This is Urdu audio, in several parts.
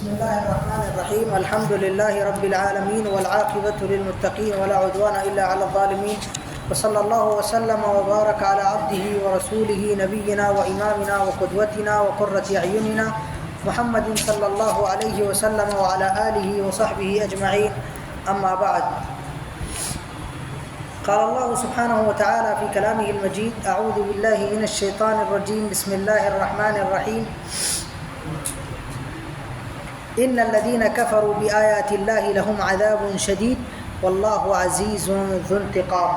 بسم الله الرحمن الرحيم الحمد لله رب العالمين والعاقبة للمتقين ولا عدوان إلا على الظالمين وصلى الله وسلم وبارك على عبده ورسوله نبينا وإمامنا وقدوتنا وقرة أعيننا محمد صلى الله عليه وسلم وعلى آله وصحبه أجمعين أما بعد. قال الله سبحانه وتعالى في كلامه المجيد أعوذ بالله من الشيطان الرجيم بسم الله الرحمن الرحيم ان الذين كفروا بآيات الله لهم عذاب شدید واللہ عزیز ذو انتقام.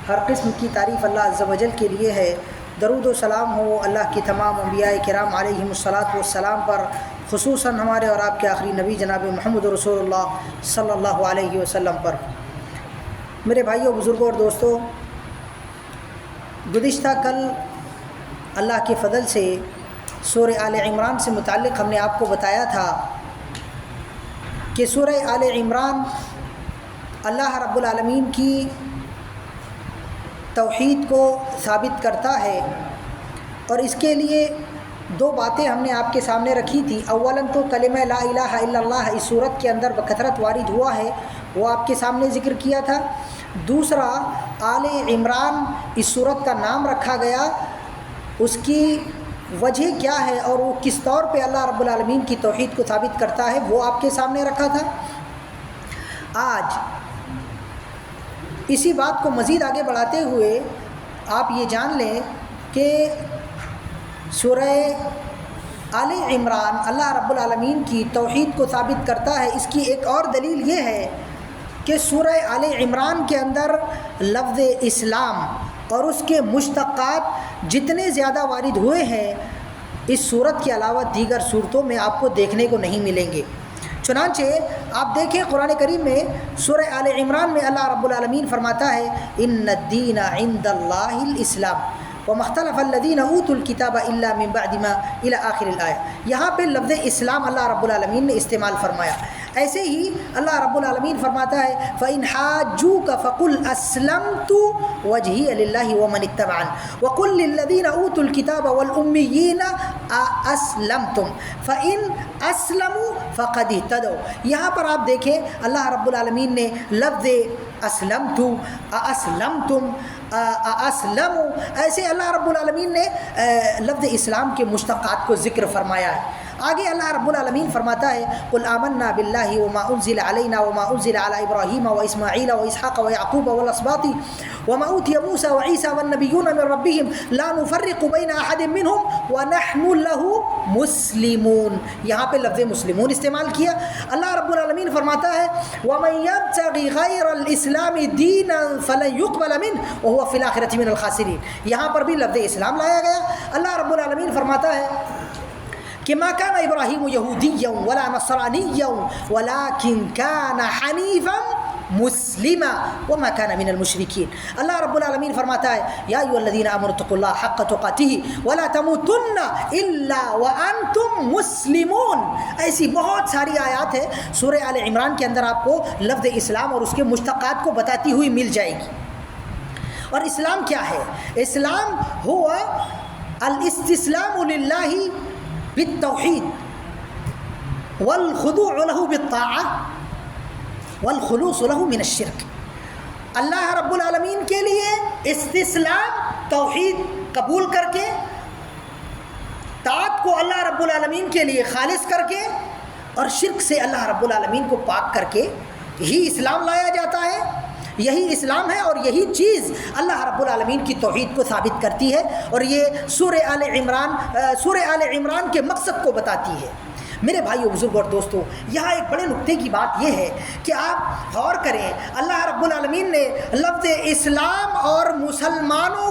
ہر قسم کی تعریف اللہ عز و جل کے لیے ہے. درود و سلام ہو اللہ کی تمام انبیاء کرام علیہم الصلاۃ والسلام پر، خصوصاً ہمارے اور آپ کے آخری نبی جناب محمد رسول اللہ صلی اللہ علیہ وسلم پر. میرے بھائیوں، بزرگوں اور دوستوں، گزشتہ کل اللہ کے فضل سے سورہ آل عمران سے متعلق ہم نے آپ کو بتایا تھا کہ سورہ آل عمران اللہ رب العالمین کی توحید کو ثابت کرتا ہے، اور اس کے لیے دو باتیں ہم نے آپ کے سامنے رکھی تھی. اولاً تو کلمہ لا الہ الا اللہ اس صورت کے اندر بکثرت وارد ہوا ہے، وہ آپ کے سامنے ذکر کیا تھا. دوسرا، آل عمران اس صورت کا نام رکھا گیا، اس کی وجہ کیا ہے اور وہ کس طور پہ اللہ رب العالمین کی توحید کو ثابت کرتا ہے، وہ آپ کے سامنے رکھا تھا. آج اسی بات کو مزید آگے بڑھاتے ہوئے آپ یہ جان لیں کہ سورہ آل عمران اللہ رب العالمین کی توحید کو ثابت کرتا ہے. اس کی ایک اور دلیل یہ ہے کہ سورہ آل عمران کے اندر لفظ اسلام اور اس کے مشتقات جتنے زیادہ وارد ہوئے ہیں اس صورت کے علاوہ دیگر صورتوں میں آپ کو دیکھنے کو نہیں ملیں گے. چنانچہ آپ دیکھیں قرآن کریم میں سورہ آل عمران میں اللہ رب العالمین فرماتا ہے ان الدین عند اللہ الاسلام وما اختلف الذین اوتوا الکتاب الا من بعد ما الى آخر الآیہ. یہاں پہ لفظ اسلام اللہ رب العالمین نے استعمال فرمایا. ایسے ہی اللہ رب العالمین فرماتا ہے فَإِنْ حَاجُّوكَ فَقُلْ أَسْلَمْتُ وَجْهِيَ لِلَّهِ وَمَنِ اتَّبَعَنِ وَقُلْ لِلَّذِينَ أُوتُوا الْكِتَابَ وَالْأُمِّيِّينَ أَسْلَمْتُمْ فَإِنْ أَسْلَمُوا فَقَدِ اهْتَدَوْا. یہاں پر آپ دیکھیں اللہ رب العالمین نے لفظ اسلمتُ، اسلمتم، اسلموا، ایسے اللہ رب العالمین نے لفظ اسلام کے مشتقات کو ذکر فرمایا ہے. آگے اللہ رب العالمین فرماتا ہے قل آمنا باللہ وما انزل علینا وما انزل علی ابراہیم واسماعیل واسحاق ویعقوب والاسباط وما اوتی موسیٰ وعیسیٰ والنبیون من ربهم لا نفرق بین احد منهم ونحن له مسلمون. یہاں پہ لفظ مسلمون استعمال کیا. اللہ رب العالمین فرماتا ہے ومن یبتغی غیر الاسلام دینا فلن يقبل منه وهو فی الآخرة من الخاسرین. یہاں پر بھی لفظ اسلام لایا گیا. اللہ رب العالمین فرماتا ہے کہ ما كان ابراہیم یہودیا ولا نصرانیا ولكن كان حنیفا مسلما وما كان من المشرکین. اللہ رب العالمین فرماتا ہے یا ایھا الذین آمنوا اتقوا اللہ حق تقاته ولا تموتن الا وانتم مسلمون. ایسی بہت ساری آیات ہیں سورہ آل عمران کے اندر آپ کو لفظ اسلام اور اس کے مشتقات کو بتاتی ہوئی مل جائے گی. اور اسلام کیا ہے؟ اسلام ہوا الاستسلام للہ بالتوحید والخضوع له بالطاعة والخلوص له من الشرک. اللہ رب العالمین کے لیے استسلام، توحید قبول کر کے، طاعت کو اللہ رب العالمین کے لیے خالص کر کے، اور شرک سے اللہ رب العالمین کو پاک کر کے ہی اسلام لایا جاتا ہے. یہی اسلام ہے اور یہی چیز اللہ رب العالمین کی توحید کو ثابت کرتی ہے، اور یہ سورہ آل عمران کے مقصد کو بتاتی ہے. میرے بھائیو، بزرگوں اور دوستوں، یہاں ایک بڑے نقطے کی بات یہ ہے کہ آپ غور کریں. اللہ رب العالمین نے لفظ اسلام اور مسلمانوں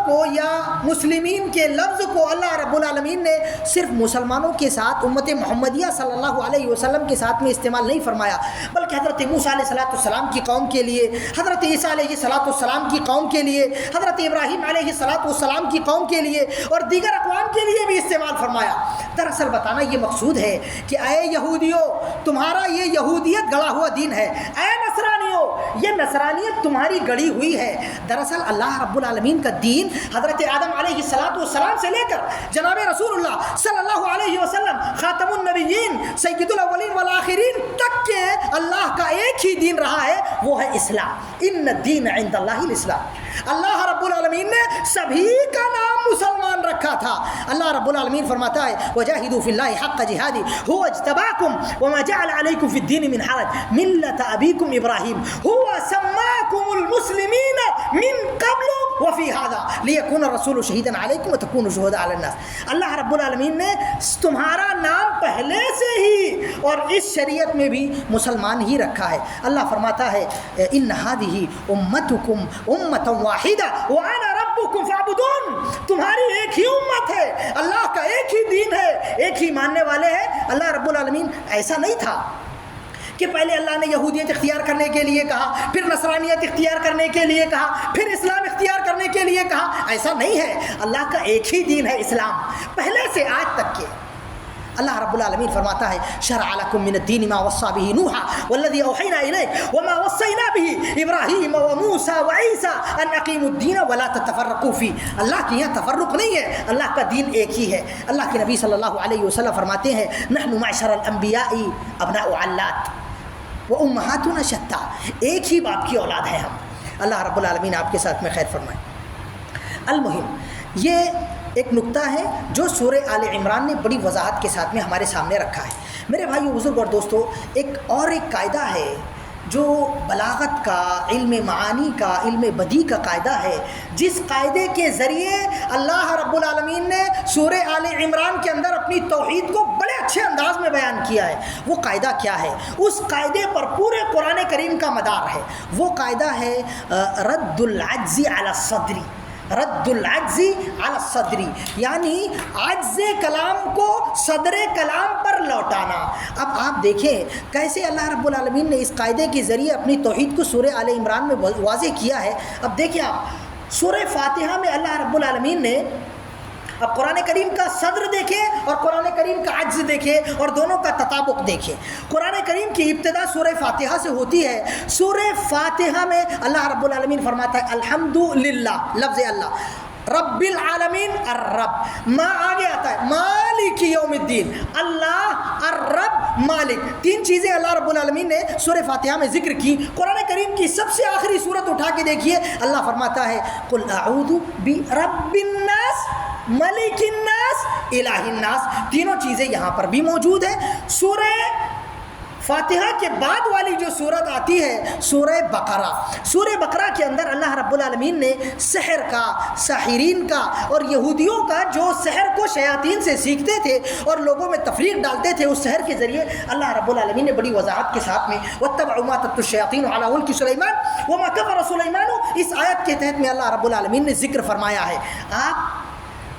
کو یا مسلمین کے لفظ کو اللہ رب العالمین نے صرف مسلمانوں کے ساتھ، امت محمدیہ صلی اللہ علیہ وسلم کے ساتھ میں استعمال نہیں فرمایا، بلکہ حضرت موسیٰ علیہ السلام کی قوم کے لیے، حضرت عیسیٰ علیہ السلام کی قوم کے لیے، حضرت ابراہیم علیہ السلام کی قوم کے لیے اور دیگر اقوام کے لیے بھی استعمال فرمایا. دراصل بتانا یہ مقصود ہے کہ اے یہودیو، تمہارا یہ یہودیت گڑا ہوا دین ہے. اے نصرانیو، یہ نصرانیت تمہاری گڑی ہوئی ہے. دراصل اللہ رب العالمین کا دین حضرت آدم علیہ السلام سے لے کر جناب رسول اللہ صلی اللہ علیہ وسلم خاتم النبیین سید الاولین والآخرین تک کے اللہ کا ایک ہی دین رہا ہے، وہ ہے اسلام۔ ان الدین عند اللہ الاسلام۔ اللہ رب العالمین نے سبھی کا نام مسلمان رکھا تھا۔ اللہ رب العالمین فرماتا ہے وجاہدوا فی اللہ حق جہادہ هو اجتباکم وما جعل علیکم فی الدین من حرج ملۃ ابیکم ابراہیم هو سماکم المسلمین من قبل وفی ھذا لیکون الرسول شہیدا علیکم وتکونوا شہداء علی الناس۔ اللہ رب العالمین نے تمہارا نام پہلے سے ہی اور اس شریعت میں بھی مسلمان ہی رکھا ہے۔ اللہ فرماتا ہے ان ھذہ امتکم امۃ واحدہ وانا ربکم فاعبدون، تمہاری ایک ہی امت ہے، اللہ کا ایک ہی دین ہے، ایک ہی ماننے والے ہیں۔ اللہ رب العالمین ایسا نہیں تھا کہ پہلے اللہ نے یہودیت اختیار کرنے کے لیے کہا، پھر نصرانیت اختیار کرنے کے لیے کہا، پھر اسلام اختیار کرنے کے لیے کہا، ایسا نہیں ہے۔ اللہ کا ایک ہی دین ہے اسلام، پہلے سے آج تک کے۔ اللہ رب العالمین فرماتا ہے شرع لکم من الدین ما وصى به نوحا والذی اوحینا الیک وما وصینا به ابراہیم وموسیٰ وعیسیٰ ان اقیموا الدین ولا تتفرقوا فیہ۔ اللہ کے یہاں تفرق نہیں ہے، اللہ کا دین ایک ہی ہے۔ اللہ کے نبی صلی اللہ علیہ وسلم فرماتے ہیں نحن معشر الانبیاء ابناء علات وامہاتنا شتیٰ، ایک ہی باپ کی اولاد ہے ہم۔ اللہ رب العالمین آپ کے ساتھ میں خیر فرمائے۔ المہم یہ ایک نقطہ ہے جو سورہ آل عمران نے بڑی وضاحت کے ساتھ میں ہمارے سامنے رکھا ہے۔ میرے بھائیو بزرگ اور دوستو، ایک قاعدہ ہے جو بلاغت کا، علم معانی کا، علم بدیع کا قاعدہ ہے، جس قاعدے کے ذریعے اللہ رب العالمین نے سورہ آل عمران کے اندر اپنی توحید کو بڑے اچھے انداز میں بیان کیا ہے۔ وہ قاعدہ کیا ہے؟ اس قاعدے پر پورے قرآن کریم کا مدار ہے۔ وہ قاعدہ ہے رد العجز علی الصدری، رد العجز علی الصدری، یعنی عجز کلام کو صدر کلام پر لوٹانا۔ اب آپ دیکھیں کیسے اللہ رب العالمین نے اس قاعدے کے ذریعے اپنی توحید کو سورہ آل عمران میں واضح کیا ہے۔ اب دیکھیں آپ سورہ فاتحہ میں اللہ رب العالمین نے، اب قرآن کریم کا صدر دیکھیں اور قرآن کریم کا عجز دیکھیں اور دونوں کا تطابق دیکھیں۔ قرآن کریم کی ابتدا سورہ فاتحہ سے ہوتی ہے۔ سورہ فاتحہ میں اللہ رب العالمین فرماتا ہے الحمدللہ، لفظ اللہ، رب العالمین الرب، ما آگے آتا ہے مالک یوم الدین، اللہ الرب مالک، تین چیزیں اللہ رب العالمین نے سورہ فاتحہ میں ذکر کی۔ قرآن کریم کی سب سے آخری سورت اٹھا کے دیکھیے، اللہ فرماتا ہے قل اعوذ برب الناس ملک الناس الہ الناس، تینوں چیزیں یہاں پر بھی موجود ہیں۔ سورہ فاتحہ کے بعد والی جو سورت آتی ہے سورہ بقرہ، سورہ بقرہ کے اندر اللہ رب العالمین نے سحر کا، ساحرین کا اور یہودیوں کا جو سحر کو شیاطین سے سیکھتے تھے اور لوگوں میں تفریق ڈالتے تھے، اس سحر کے ذریعے اللہ رب العالمین نے بڑی وضاحت کے ساتھ میں واتبعوا ما تتلو الشیاطین علی ملک سلیمان وما کفر سلیمان، اس آیت کے تحت میں اللہ رب العالمین نے ذکر فرمایا ہے۔ آپ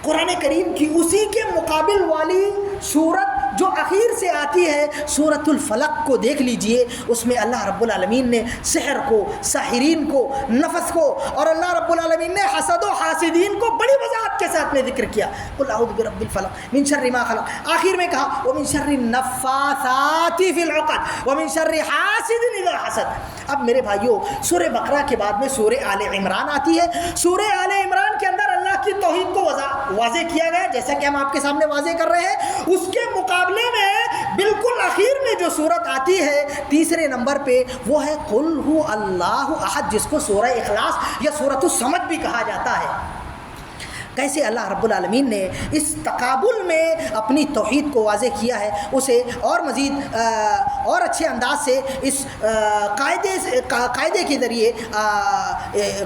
قرآن کریم کی اسی کے مقابل والی سورت جو اخیر سے آتی ہے سورۃ الفلق کو دیکھ لیجئے، اس میں اللہ رب العالمین نے سحر کو، ساحرین کو، نفس کو، اور اللہ رب العالمین نے حسد و حاسدین کو بڑی وضاحت کے ساتھ میں ذکر کیا۔ قل اعوذ برب الفلق من شر ما خلق، آخر میں کہا ومن شر النفاثات فی العقد ومن شر حاسد اذا حسد۔ اب میرے بھائیوں سورہ بقرہ کے بعد میں سورہ آل عمران آتی ہے۔ سورہ آل عمران کے اندر اللہ کی توحید کو واضح کیا گیا جیسا کہ ہم آپ کے سامنے واضح کر رہے ہیں۔ اس کے مقابلے میں بالکل آخر میں جو سورت آتی ہے تیسرے نمبر پہ، وہ ہے قل هو اللہ احد، جس کو سورہ اخلاص یا سورۃ الصمد بھی کہا جاتا ہے۔ کیسے اللہ رب العالمین نے اس تقابل میں اپنی توحید کو واضح کیا ہے، اسے اور مزید اور اچھے انداز سے اس قاعدے کے ذریعے،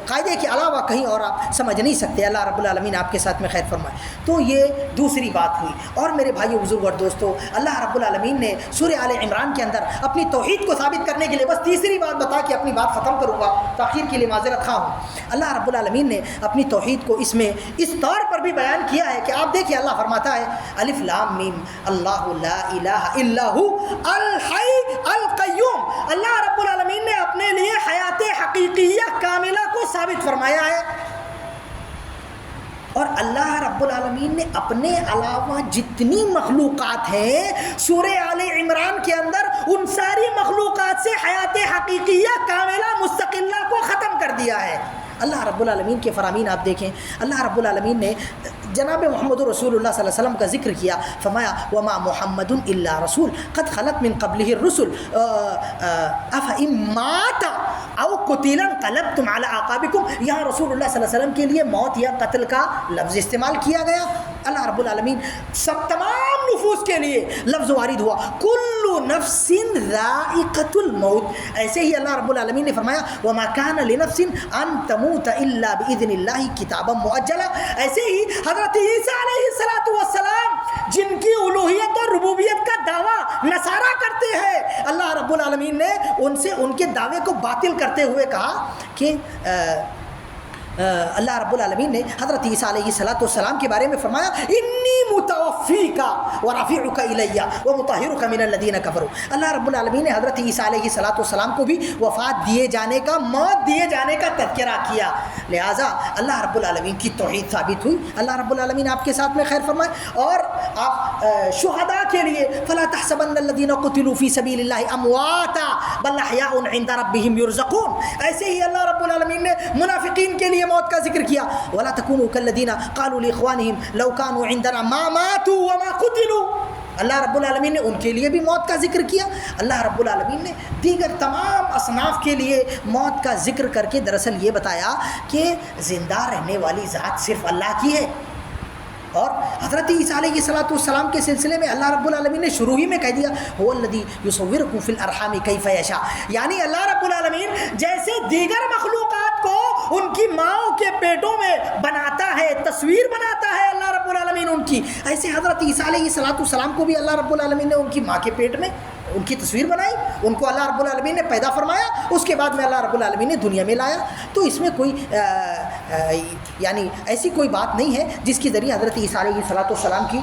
قاعدے کے علاوہ کہیں اور آپ سمجھ نہیں سکتے۔ اللہ رب العالمین آپ کے ساتھ میں خیر فرمائے۔ تو یہ دوسری بات ہوئی۔ اور میرے بھائیو بزرگ اور دوستو، اللہ رب العالمین نے سورہ آل عمران کے اندر اپنی توحید کو ثابت کرنے کے لیے بس تیسری بات بتا کے اپنی بات ختم کروں گا، تاخیر کے لیے معذرت خواہ ہوں۔ اللہ رب العالمین نے اپنی توحید کو اس میں اس طور پر بھی بیان کیا ہے کہ آپ دیکھیں اللہ فرماتا ہے الف لام میم اللہ لا الہ الا ہو الحی القیوم، اللہ رب العالمین نے اپنے لیے حیات حقیقیہ کاملہ کو ثابت فرمایا ہے۔ اور اللہ رب العالمین نے اپنے علاوہ جتنی مخلوقات ہیں سورہ آل عمران کے اندر ان ساری مخلوقات سے حیات حقیقیہ کاملہ مستقلہ کو ختم کر دیا ہے۔ اللہ رب العالمین کے فرامین آپ دیکھیں. اللہ رب العالمین نے جناب محمد رسول اللہ صلی اللہ علیہ وسلم کا ذکر کیا, فرمایا وما محمد الا رسول قد خلت من قبله الرسل افئن مات او قتل انقلبتم على اعقابكم. یہاں رسول اللہ صلی اللہ علیہ وسلم کے لیے موت یا قتل کا لفظ استعمال کیا گیا. اللہ رب العالمین سب تمام نفوس کے لیے لفظ وارد ہوا کل نفس ذائقۃ الموت. ایسے ہی اللہ رب العالمین نے فرمایا وما كان لنفس ان تموت الا باذن اللہ کتابا مؤجلا. ایسے ہی حضرت عیسیٰ علیہ السلام جن کی الوہیت اور ربوبیت کا دعویٰ نصارہ کرتے ہیں, اللہ رب العالمین نے ان سے ان کے دعوے کو باطل کرتے ہوئے کہا کہ اللہ رب العالمین نے حضرت عیسیٰ علیہ السلام کے بارے میں فرمایا انی متوفیک ورافعک الی ومطہرک من الذین کفروا. اللہ رب العالمین نے حضرت عیسیٰ علیہ السلام کو بھی وفات دیے جانے کا, موت دیے جانے کا تذکرہ کیا. لہٰذا اللہ رب العالمین کی توحید ثابت ہوئی. اللہ رب العالمین آپ کے ساتھ میں خیر فرمائے. اور آپ شہداء کے لیے فلا تحسبن الذین قتلوا فی سبیل اللہ امواتا بل احیاء عند ربهم یرزقون. ایسے ہی اللہ رب العالمین نے منافقین کے لیے موت کا ذکر کیا ولا تکونوا کالذین قالوا لاخوانهم لو كانوا عندنا ما ماتوا وما قتلوا. اللہ رب العالمین نے ان کے لیے بھی موت کا ذکر کیا. اللہ رب العالمین نے دیگر تمام اصناف کے لیے موت کا ذکر کر کے دراصل یہ بتایا کہ زندہ رہنے والی ذات صرف اللہ کی ہے. اور حضرت عیسیٰ علیہ السلام کے سلسلے میں اللہ رب العالمین نے شروع ہی میں کہہ دیا هو الذی یصورکم فی الارحام کیف یشاء. یعنی اللہ رب العالمین جیسے دیگر مخلوقات کو ان کی ماؤں کے پیٹوں میں بناتا ہے, تصویر بناتا ہے اللہ رب العالمین ان کی, ایسے حضرت عیسیٰ علیہ السلام کو بھی اللہ رب العالمین نے ان کی ماں کے پیٹ میں ان کی تصویر بنائی, ان کو اللہ رب العالمین نے پیدا فرمایا, اس کے بعد میں اللہ رب العالمین نے دنیا میں لایا. تو اس میں کوئی یعنی ایسی کوئی بات نہیں ہے جس کے ذریعے حضرت عیسیٰ علیہ السلام کی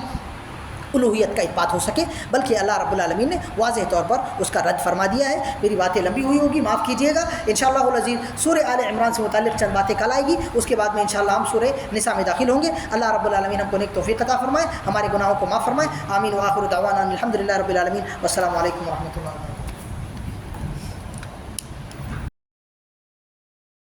الوہیت کا اثبات ہو سکے, بلکہ اللہ رب العالمین نے واضح طور پر اس کا رد فرما دیا ہے. میری باتیں لمبی ہوئی ہوگی, معاف کیجیے گا. انشاءاللہ العزیز سورہ آل عمران سے متعلق چند باتیں کل آئے گی, اس کے بعد میں انشاءاللہ ہم سورہ نساء میں داخل ہوں گے. اللہ رب العالمین ہم کو نیک توفیق عطا فرمائے, ہمارے گناہوں کو معاف فرمائے. آمین. وآخر دعوانا الحمدللہ رب العالمین. والسلام علیکم ورحمۃ اللہ.